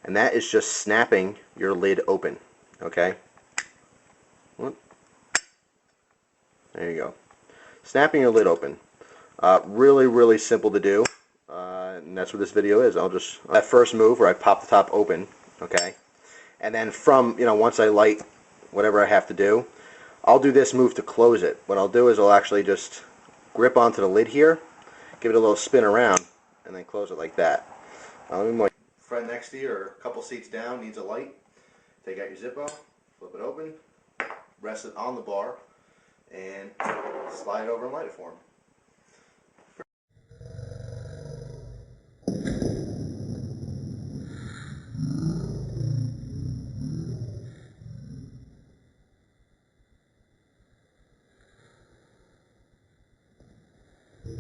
and that is just snapping your lid open. Okay? Whoop. There you go. Snapping your lid open. Really, really simple to do, and that's what this video is. That first move where I pop the top open, okay, and then from, once I light whatever I have to do, I'll do this move to close it. What I'll do is I'll actually just grip onto the lid here, give it a little spin around, and then close it like that. My friend next to you or a couple seats down needs a light. Take out your Zippo, flip it open, rest it on the bar, and slide it over and light it for him.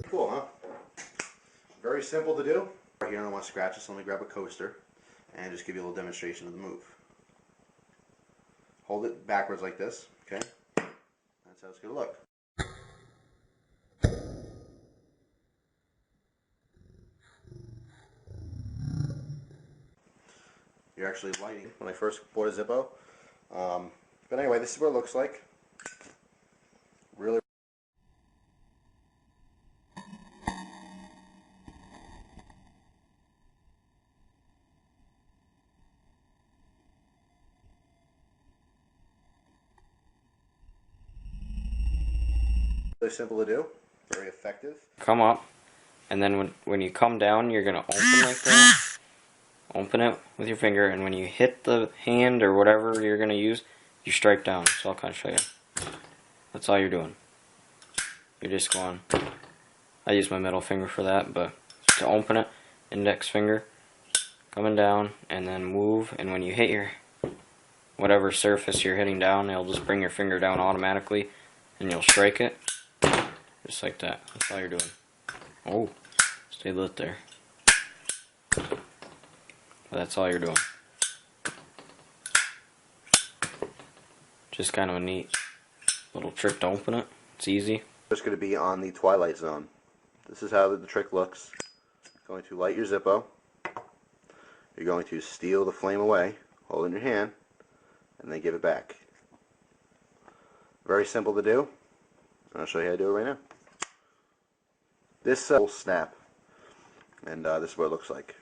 Cool, huh? Very simple to do. Right here, I don't want to scratch this, so let me grab a coaster and just give you a little demonstration of the move. Hold it backwards like this, okay? That's how it's going to look. You're actually lighting when I first bought a Zippo. But anyway, this is what it looks like. Really. Really simple to do. Very effective. Come up, and then when you come down, you're going to open like that. Open it with your finger, and when you hit the hand or whatever you're going to use, you strike down. So I'll kind of show you. That's all you're doing. You're just going, I use my middle finger for that, but to open it, index finger, coming down, and then move, and when you hit your, whatever surface you're hitting down, it'll just bring your finger down automatically, and you'll strike it, just like that. That's all you're doing. Oh, stay lit there. But that's all you're doing. Just kind of a neat little trick to open it. It's easy. Just going to be on the twilight zone. This is how the trick looks. You're going to light your Zippo. You're going to steal the flame away, hold it in your hand, and then give it back. Very simple to do. I'll show you how to do it right now. This will snap, and this is what it looks like.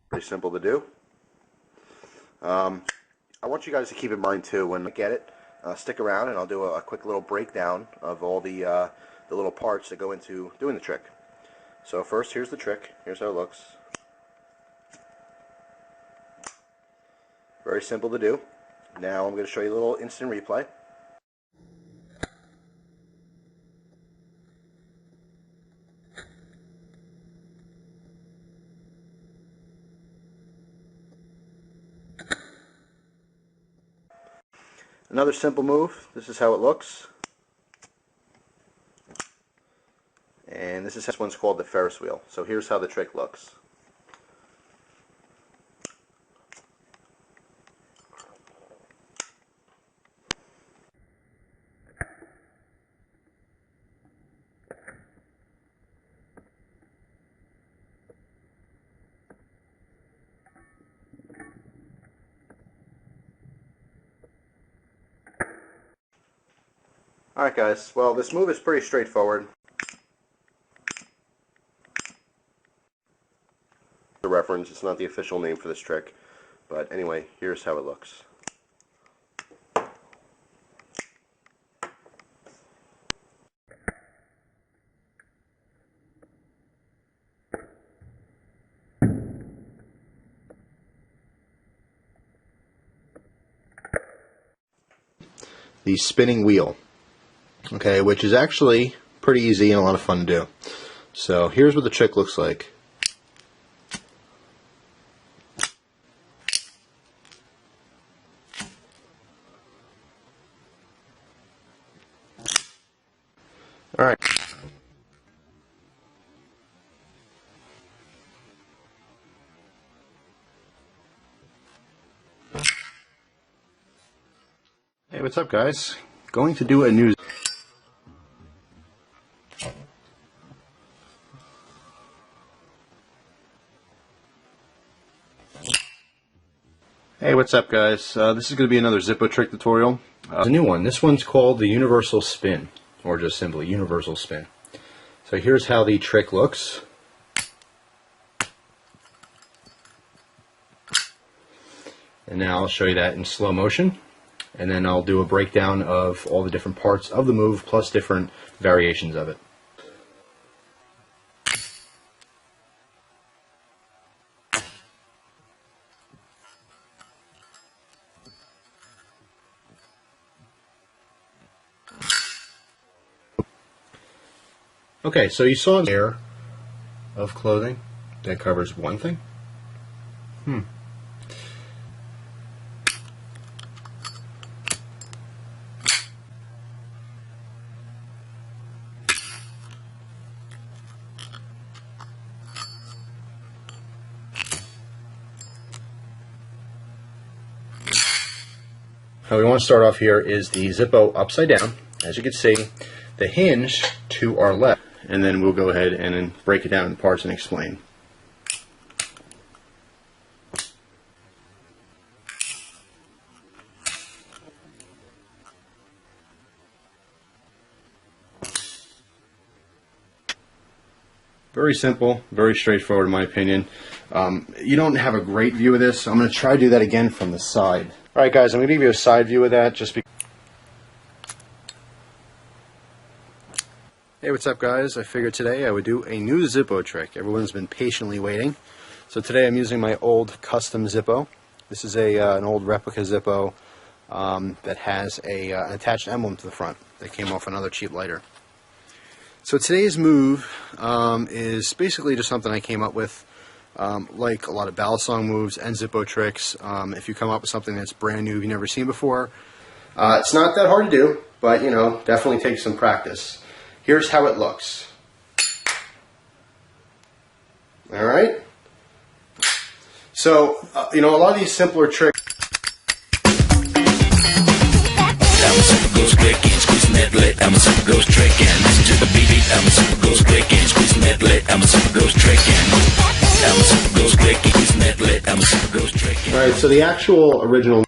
Pretty simple to do. I want you guys to keep in mind too, when you get it, stick around and I'll do a quick little breakdown of all the little parts that go into doing the trick. So first, here's the trick. Here's how it looks. Very simple to do. Now I'm going to show you a little instant replay. Another simple move. This is how it looks. And this one's called the Ferris wheel. So here's how the trick looks. Alright guys, well this move is pretty straightforward. The reference, it's not the official name for this trick, but anyway, here's how it looks. The spinning wheel. Okay, which is actually pretty easy and a lot of fun to do. So here's what the trick looks like. Alright. Hey, what's up guys? Going to do a new... Hey, what's up guys? This is going to be another Zippo trick tutorial. It's a new one. This one's called the Universal Spin, or just simply Universal Spin. So here's how the trick looks. And now I'll show you that in slow motion. And then I'll do a breakdown of all the different parts of the move, plus different variations of it. Okay, so you saw a layer of clothing that covers one thing. How we want to start off here is the Zippo upside down. As you can see, the hinge to our left, and then we'll go ahead and then break it down in parts and explain. Very simple, very straightforward in my opinion. You don't have a great view of this, so I'm going to try to do that again from the side. Alright guys, I'm going to give you a side view of that just because... Hey, what's up guys? I figured today I would do a new Zippo trick. Everyone's been patiently waiting. So today I'm using my old custom Zippo. This is an old replica Zippo that has an attached emblem to the front that came off another cheap lighter. So today's move is basically just something I came up with, like a lot of ballad song moves and Zippo tricks. If you come up with something that's brand new you've never seen before, it's not that hard to do, but you know, definitely takes some practice. Here's how it looks. Alright? So, you know, a lot of these simpler tricks... Alright, so the actual original...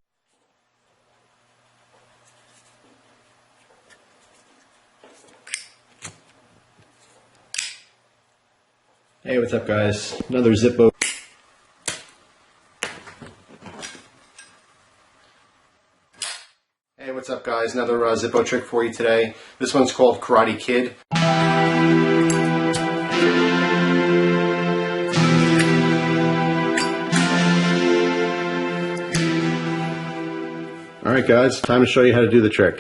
Hey, what's up guys? Another Zippo. Hey, what's up guys? Another Zippo trick for you today. This one's called Karate Kid. Alright guys, time to show you how to do the trick.